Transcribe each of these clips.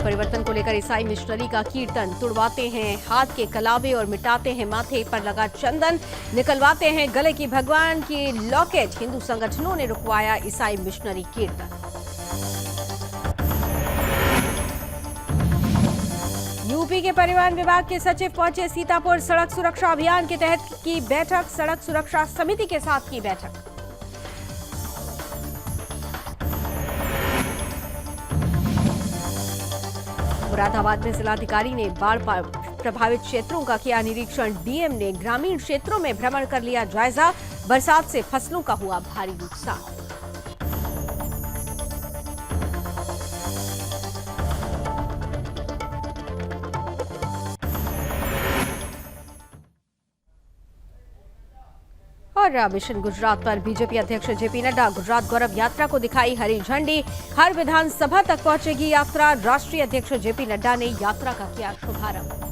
परिवर्तन को लेकर ईसाई मिशनरी का कीर्तन, तुड़वाते हैं हाथ के कलावे और मिटाते हैं माथे पर लगा चंदन, निकलवाते हैं गले की भगवान की लॉकेट। हिंदू संगठनों ने रुकवाया ईसाई मिशनरी कीर्तन। यूपी के परिवहन विभाग के सचिव पहुंचे सीतापुर। सड़क सुरक्षा अभियान के तहत की बैठक, सड़क सुरक्षा समिति के साथ की बैठक। मुरादाबाद में जिलाधिकारी ने बाढ़ प्रभावित क्षेत्रों का किया निरीक्षण। डीएम ने ग्रामीण क्षेत्रों में भ्रमण कर लिया जायजा। बरसात से फसलों का हुआ भारी नुकसान। और मिशन गुजरात पर बीजेपी अध्यक्ष जेपी नड्डा गुजरात गौरव यात्रा को दिखाई हरी झंडी। हर विधानसभा तक पहुंचेगी यात्रा। राष्ट्रीय अध्यक्ष जेपी नड्डा ने यात्रा का किया शुभारंभ।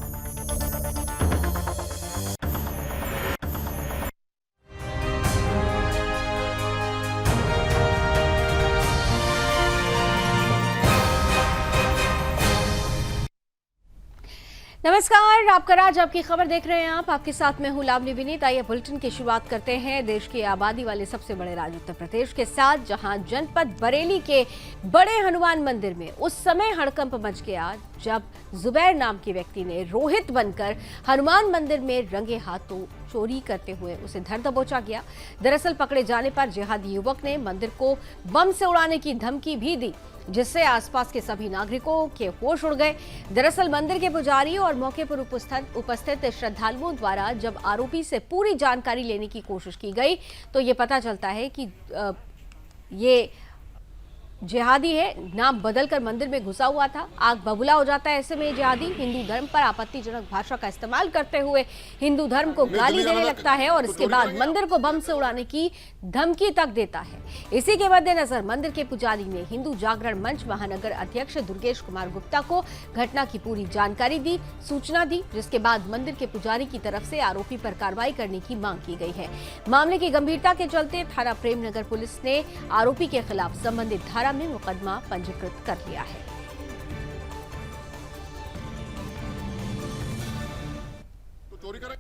नमस्कार, आपका राज आपकी खबर देख रहे हैं आप। आपके साथ मैं हूं लावनी विनीत। आइए बुलेटिन की शुरुआत करते हैं देश की आबादी वाले सबसे बड़े राज्य उत्तर प्रदेश के साथ, जहां जनपद बरेली के बड़े हनुमान मंदिर में उस समय हड़कंप मच गया जब जुबैर नाम के व्यक्ति ने रोहित बनकर हनुमान मंदिर में रंगे हाथों चोरी करते हुए उसे धर दबोचा गया। दरअसल पकड़े जाने पर जिहादी युवक ने मंदिर को बम से उड़ाने की धमकी भी दी, जिससे आसपास के सभी नागरिकों के होश उड़ गए। दरअसल मंदिर के पुजारी और मौके पर उपस्थित श्रद्धालुओं द्वारा जब आरोपी से पूरी जानकारी लेने की कोशिश की गई तो ये पता चलता है कि ये जिहादी है, नाम बदलकर मंदिर में घुसा हुआ था। आग बबूला हो जाता है। ऐसे में जिहादी हिंदू धर्म पर आपत्तिजनक भाषा का इस्तेमाल करते हुए हिंदू धर्म को गाली देने लगता है और इसके बाद मंदिर को बम से उड़ाने की धमकी तक देता है। इसी के मद्देनजर मंदिर के पुजारी ने हिंदू जागरण मंच महानगर अध्यक्ष दुर्गेश कुमार गुप्ता को घटना की पूरी जानकारी दी, सूचना दी, जिसके बाद मंदिर के पुजारी की तरफ से आरोपी पर कार्रवाई करने की मांग की गई है। मामले की गंभीरता के चलते थाना प्रेमनगर पुलिस ने आरोपी के खिलाफ संबंधित धारा में मुकदमा पंजीकृत कर लिया है। तो चोरी करें।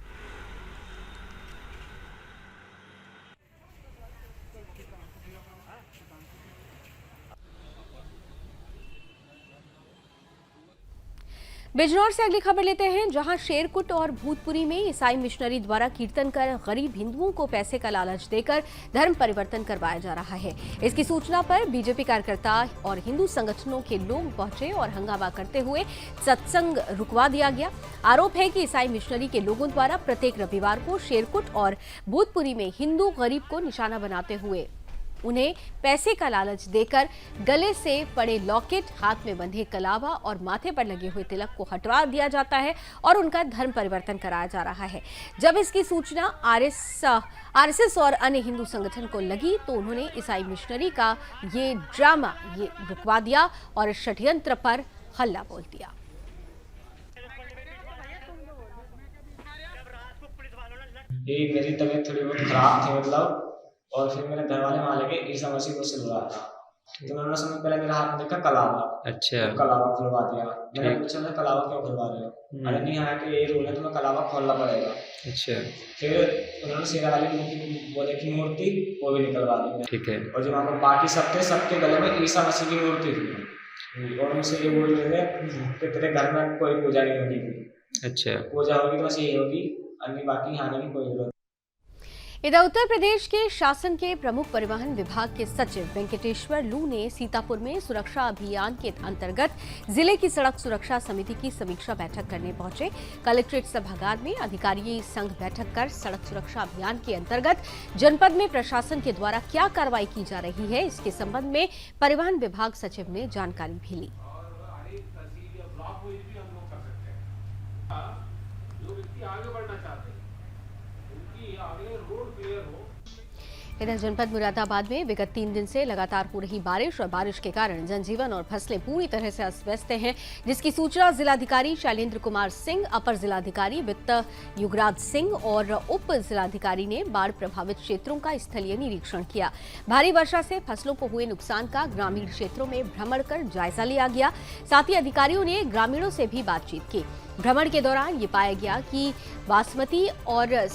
बिजनौर से अगली खबर लेते हैं, जहां शेरकुट और भूतपुरी में ईसाई मिशनरी द्वारा कीर्तन कर गरीब हिंदुओं को पैसे का लालच देकर धर्म परिवर्तन करवाया जा रहा है। इसकी सूचना पर बीजेपी कार्यकर्ता और हिंदू संगठनों के लोग पहुंचे और हंगामा करते हुए सत्संग रुकवा दिया गया। आरोप है कि ईसाई मिशनरी के लोगों द्वारा प्रत्येक रविवार को शेरकुट और भूतपुरी में हिंदू गरीब को निशाना बनाते हुए उन्हें पैसे का लालच देकर गले से पड़े लॉकेट, हाथ में बंधे कलावा और माथे पर लगे हुए तिलक को हटवा दिया जाता है और उनका धर्म परिवर्तन कराया जा रहा है। जब इसकी सूचना आरएसएस और अन्य हिंदू संगठन को लगी तो उन्होंने ईसाई मिशनरी का ये ड्रामा रुकवा दिया और षड्यंत्र पर हल्ला बोल दिया। मेरी तबीयत थोड़ी बहुत खराब थी मतलब, और फिर मेरे घर वाले वहां लेके ईसा मसीह को सिलवा था। तो मैंने समय पहले मेरा हाथ में देखा कलावा। अच्छा, तो कलावा खुलवा दिया। मैंने पूछा मैं कलावा क्यों खुलवा रहे हो? अरे नहीं, यहाँ के ये रूल है, तुम्हें कलावा खोलना पड़ेगा। अच्छा। फिर उन्होंने शेरा वाली वो देखी मूर्ति, वो भी निकलवा दी। ठीक है। और जो वहाँ पर बाकी सब थे, सबके गले में ईसा मसीह की मूर्ति थी और मुझसे ये बोल रहे थे कि तेरे घर में कोई पूजा नहीं होगी। अच्छा, पूजा होगी तो बस यही होगी, अन्य बाकी आने की कोई जरूरत। इधर उत्तर प्रदेश के शासन के प्रमुख परिवहन विभाग के सचिव वेंकटेश्वर लू ने सीतापुर में सुरक्षा अभियान के अंतर्गत जिले की सड़क सुरक्षा समिति की समीक्षा बैठक करने पहुंचे। कलेक्ट्रेट सभागार में अधिकारी संघ बैठक कर सड़क सुरक्षा अभियान के अंतर्गत जनपद में प्रशासन के द्वारा क्या कार्रवाई की जा रही है, इसके संबंध में परिवहन विभाग सचिव ने जानकारी भी ली। इधर जनपद मुरादाबाद में विगत 3 दिन से लगातार हो रही बारिश और बारिश के कारण जनजीवन और फसलें पूरी तरह से अस्त व्यस्त हैं, जिसकी सूचना जिलाधिकारी शैलेंद्र कुमार सिंह, अपर जिलाधिकारी वित्त युगराज सिंह और उप जिलाधिकारी ने बाढ़ प्रभावित क्षेत्रों का स्थलीय निरीक्षण किया। भारी वर्षा से फसलों को हुए नुकसान का ग्रामीण क्षेत्रों में भ्रमण कर जायजा लिया गया। साथ ही अधिकारियों ने ग्रामीणों से भी बातचीत की। भ्रमण के दौरान ये पाया गया कि बासमती और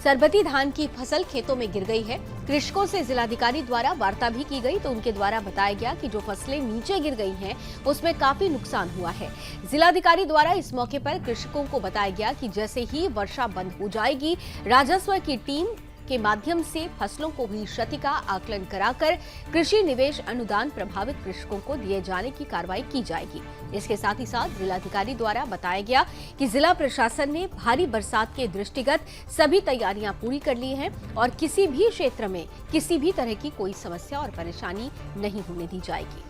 सरबती धान की फसल खेतों में गिर गई है। कृषकों से जिलाधिकारी द्वारा वार्ता भी की गई तो उनके द्वारा बताया गया कि जो फसलें नीचे गिर गई हैं उसमें काफी नुकसान हुआ है। जिलाधिकारी द्वारा इस मौके पर कृषकों को बताया गया कि जैसे ही वर्षा बंद हो जाएगी, राजस्व की टीम के माध्यम से फसलों को हुई क्षति का आकलन कराकर कृषि निवेश अनुदान प्रभावित कृषकों को दिए जाने की कार्रवाई की जाएगी। इसके साथ ही साथ जिलाधिकारी द्वारा बताया गया कि जिला प्रशासन ने भारी बरसात के दृष्टिगत सभी तैयारियां पूरी कर ली हैं और किसी भी क्षेत्र में किसी भी तरह की कोई समस्या और परेशानी नहीं होने दी जाएगी।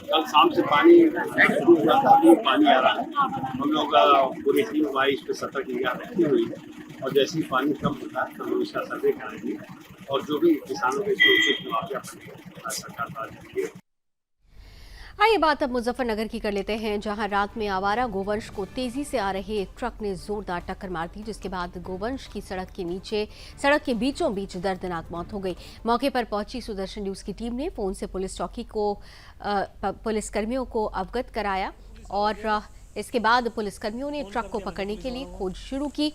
कल शाम से पानी शुरू हुआ था, अभी पानी आ रहा है। हम लोग पूरी टीम बारिश पे सतर्क निगाह रखी हुई है और जैसे ही पानी कम होता है हम लोग इसका सर्वे कराएंगे और जो भी किसानों के उचित मुआवजा सरकार द्वारा देगी। आइए बात अब मुजफ्फरनगर की कर लेते हैं, जहां रात में आवारा गोवंश को तेजी से आ रहे एक ट्रक ने जोरदार टक्कर मार दी, जिसके बाद गोवंश की सड़क के बीचों बीच दर्दनाक मौत हो गई। मौके पर पहुंची सुदर्शन न्यूज की टीम ने फोन से पुलिसकर्मियों को अवगत कराया और इसके बाद पुलिसकर्मियों ने ट्रक को पकड़ने के लिए खोज शुरू की।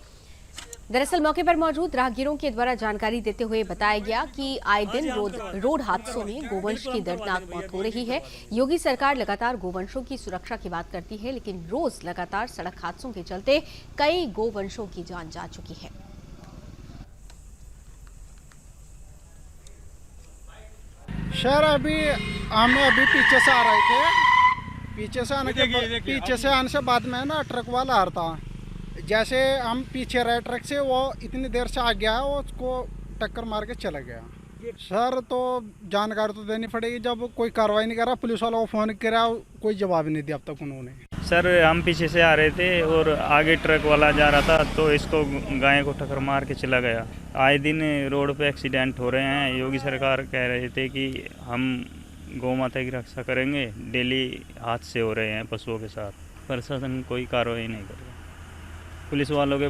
दरअसल मौके पर मौजूद राहगीरों के द्वारा जानकारी देते हुए बताया गया कि आए दिन रोड हादसों में गोवंश की दर्दनाक मौत हो रही है। योगी सरकार लगातार गोवंशों की सुरक्षा की बात करती है, लेकिन रोज लगातार सड़क हादसों के चलते कई गोवंशों की जान जा चुकी है। सर हम अभी पीछे से आ रहे थे, पीछे से आने से बाद में ना ट्रक वाला आ रहा था। जैसे हम पीछे रहे ट्रक से, वो इतनी देर से आ गया, वो उसको टक्कर मार के चला गया। सर तो जानकारी तो देनी पड़ेगी, जब कोई कार्रवाई नहीं कर रहा, पुलिस वालों को फोन किया, कोई जवाब नहीं दिया अब तक उन्होंने। सर हम पीछे से आ रहे थे और आगे ट्रक वाला जा रहा था तो इसको गाय को टक्कर मार के चला गया। आए दिन रोड पे एक्सीडेंट हो रहे हैं। योगी सरकार कह रहे थे कि हम गौ माता की रक्षा करेंगे, डेली हादसे हो रहे हैं पशुओं के साथ। प्रशासन कोई कार्रवाई नहीं कर रहा। पुलिस वालों के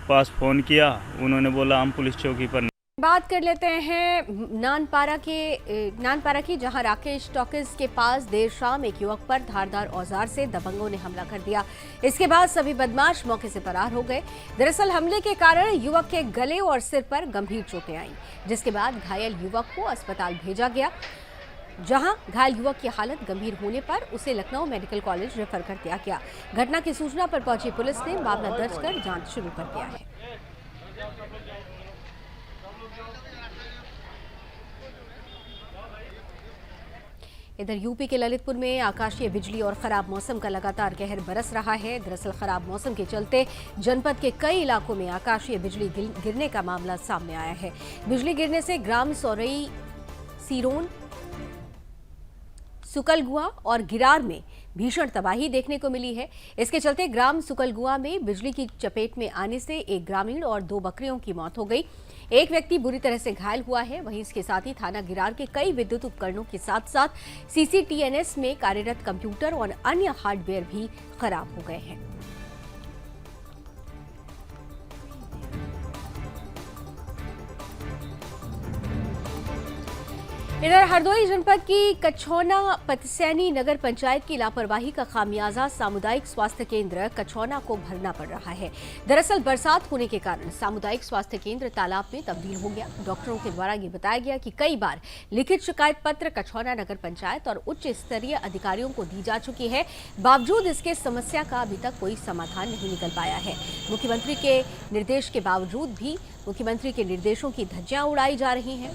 पास फोन किया, उन्होंने बोला हम पुलिस चौकी पर। बात कर लेते हैं नानपारा की, जहां राकेश टॉकीज के पास देर शाम एक युवक पर धारदार औजार से दबंगों ने हमला कर दिया। इसके बाद सभी बदमाश मौके से फरार हो गए। दरअसल हमले के कारण युवक के गले और सिर पर गंभीर चोटें आईं, जिसके बाद घायल युवक को अस्पताल भेजा गया, जहां घायल युवक की हालत गंभीर होने पर उसे लखनऊ मेडिकल कॉलेज रेफर कर दिया गया। घटना की सूचना पर पहुंची पुलिस ने मामला दर्ज कर जांच शुरू कर दिया है। इधर यूपी के ललितपुर में आकाशीय बिजली और खराब मौसम का लगातार कहर बरस रहा है। दरअसल खराब मौसम के चलते जनपद के कई इलाकों में आकाशीय बिजली गिरने का मामला सामने आया है। बिजली गिरने से ग्राम सौरई, सीरोन, सुकलगुआ और गिरार में भीषण तबाही देखने को मिली है। इसके चलते ग्राम सुकलगुआ में बिजली की चपेट में आने से एक ग्रामीण और 2 बकरियों की मौत हो गई। एक व्यक्ति बुरी तरह से घायल हुआ है। वहीं इसके साथ ही थाना गिरार के कई विद्युत उपकरणों के साथ साथ सीसीटीएनएस में कार्यरत कंप्यूटर और अन्य हार्डवेयर भी खराब हो गए हैं। इधर हरदोई जनपद की कछौना पतसैनी नगर पंचायत की लापरवाही का खामियाजा सामुदायिक स्वास्थ्य केंद्र कछौना को भरना पड़ रहा है। दरअसल बरसात होने के कारण सामुदायिक स्वास्थ्य केंद्र तालाब में तब्दील हो गया। डॉक्टरों के द्वारा ये बताया गया कि कई बार लिखित शिकायत पत्र कछौना नगर पंचायत और उच्च स्तरीय अधिकारियों को दी जा चुकी है, बावजूद इसके समस्या का अभी तक कोई समाधान नहीं निकल पाया है। मुख्यमंत्री के निर्देश के बावजूद भी मुख्यमंत्री के निर्देशों की धज्जियां उड़ाई जा रही हैं।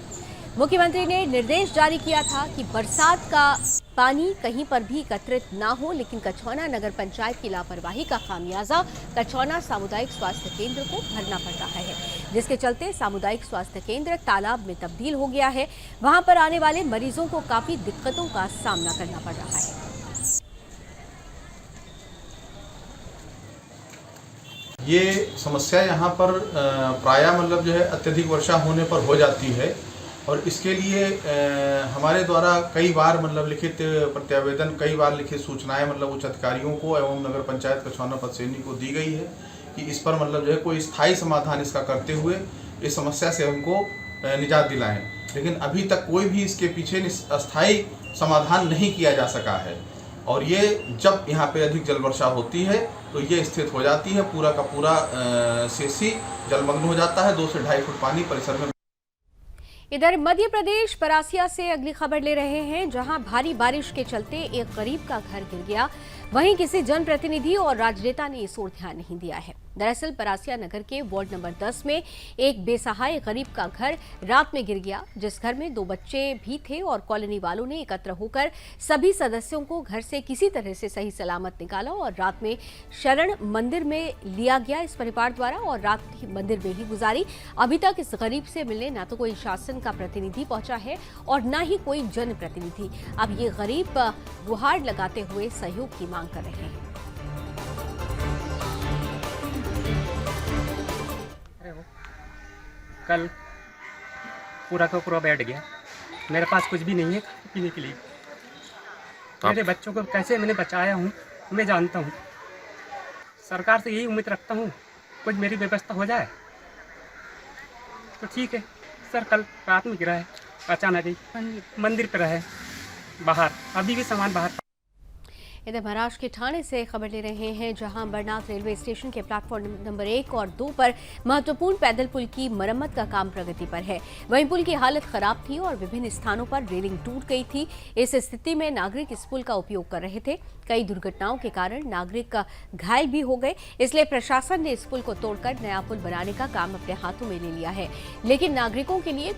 मुख्यमंत्री ने निर्देश जारी किया था कि बरसात का पानी कहीं पर भी एकत्रित ना हो, लेकिन कछौना नगर पंचायत की लापरवाही का खामियाजा कछौना सामुदायिक स्वास्थ्य केंद्र को भरना पड़ रहा है। जिसके चलते सामुदायिक स्वास्थ्य केंद्र तालाब में तब्दील हो गया है। वहां पर आने वाले मरीजों को काफी दिक्कतों का सामना करना पड़ रहा है। ये समस्या यहाँ पर प्रायः मतलब जो है अत्यधिक वर्षा होने पर हो जाती है और इसके लिए हमारे द्वारा कई बार मतलब लिखित प्रत्यावेदन, कई बार लिखित सूचनाएं मतलब उच्च अधिकारियों को एवं नगर पंचायत कछवाना पदसेनी को दी गई है कि इस पर मतलब जो है कोई स्थायी समाधान इसका करते हुए इस समस्या से हमको निजात दिलाएं। लेकिन अभी तक कोई भी इसके पीछे अस्थायी समाधान नहीं किया जा सका है और ये जब यहाँ पे अधिक जल वर्षा होती है तो ये स्थित हो जाती है, पूरा का पूरा सेसी जलमग्न हो जाता है। 2 से 2.5 फुट पानी परिसर में। इधर मध्य प्रदेश परासिया से अगली खबर ले रहे हैं, जहां भारी बारिश के चलते एक गरीब का घर गिर गया। वहीं किसी जनप्रतिनिधि और राजनेता ने इस ओर ध्यान नहीं दिया है। दरअसल परासिया नगर के वार्ड नंबर 10 में एक बेसहाय गरीब का घर रात में गिर गया, जिस घर में 2 बच्चे भी थे और कॉलोनी वालों ने एकत्र होकर सभी सदस्यों को घर से किसी तरह से सही सलामत निकाला और रात में शरण मंदिर में लिया गया इस परिवार द्वारा और रात मंदिर में ही गुजारी। अभी तक इस गरीब से मिलने ना तो कोई शासन का प्रतिनिधि पहुंचा है और ना ही कोई जनप्रतिनिधि। अब ये गरीब गुहार लगाते हुए सहयोग की मांग कर रहे हैं। कल पूरा का पूरा बैठ गया, मेरे पास कुछ भी नहीं है पीने के लिए। मेरे बच्चों को कैसे मैंने बचाया हूँ मैं जानता हूँ। सरकार से यही उम्मीद रखता हूँ कुछ मेरी व्यवस्था हो जाए तो ठीक है। सर कल रात में गिरा है अचानक ही, मंदिर पर है बाहर, अभी भी सामान बाहर। इधर महाराष्ट्र के ठाणे से खबर ले रहे हैं, जहां अंबरनाथ रेलवे स्टेशन के प्लेटफॉर्म नंबर 1 और 2 पर महत्वपूर्ण पैदल पुल की मरम्मत का काम प्रगति पर है। वहीं पुल की हालत खराब थी और विभिन्न स्थानों पर रेलिंग टूट गई थी। इस स्थिति में नागरिक इस पुल का उपयोग कर रहे थे। कई दुर्घटनाओं के कारण नागरिक घायल भी हो गए, इसलिए प्रशासन ने इस पुल को तोड़कर नया पुल बनाने का काम अपने हाथों में ले लिया है। लेकिन नागरिकों के लिए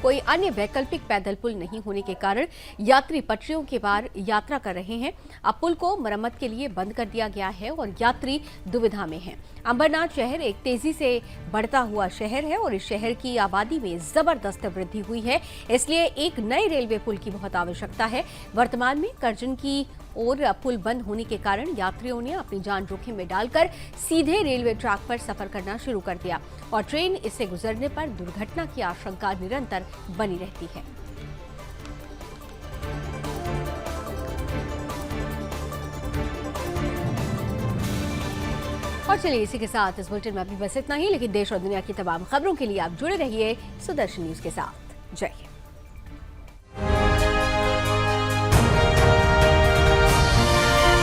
कोई अन्य वैकल्पिक पैदल पुल नहीं होने के कारण यात्री पटरियों के पार यात्रा कर रहे हैं। अब पुल को मरम्मत के लिए बंद कर दिया गया है और यात्री दुविधा में हैं। अंबरनाथ शहर एक तेजी से बढ़ता हुआ शहर है और इस शहर की आबादी में जबरदस्त वृद्धि हुई है, इसलिए एक नए रेलवे पुल की बहुत आवश्यकता है। वर्तमान में करजन की ओर पुल बंद होने के कारण यात्रियों ने अपनी जान जोखिम में डालकर सीधे रेलवे ट्रैक पर सफर करना शुरू कर दिया और ट्रेन इससे गुजरने पर दुर्घटना की आशंका निरंतर बनी रहती है। और चलिए इसी के साथ इस बुलेटिन में अभी बस इतना ही, लेकिन देश और दुनिया की तमाम खबरों के लिए आप जुड़े रहिए सुदर्शन न्यूज के साथ। जय हिंद।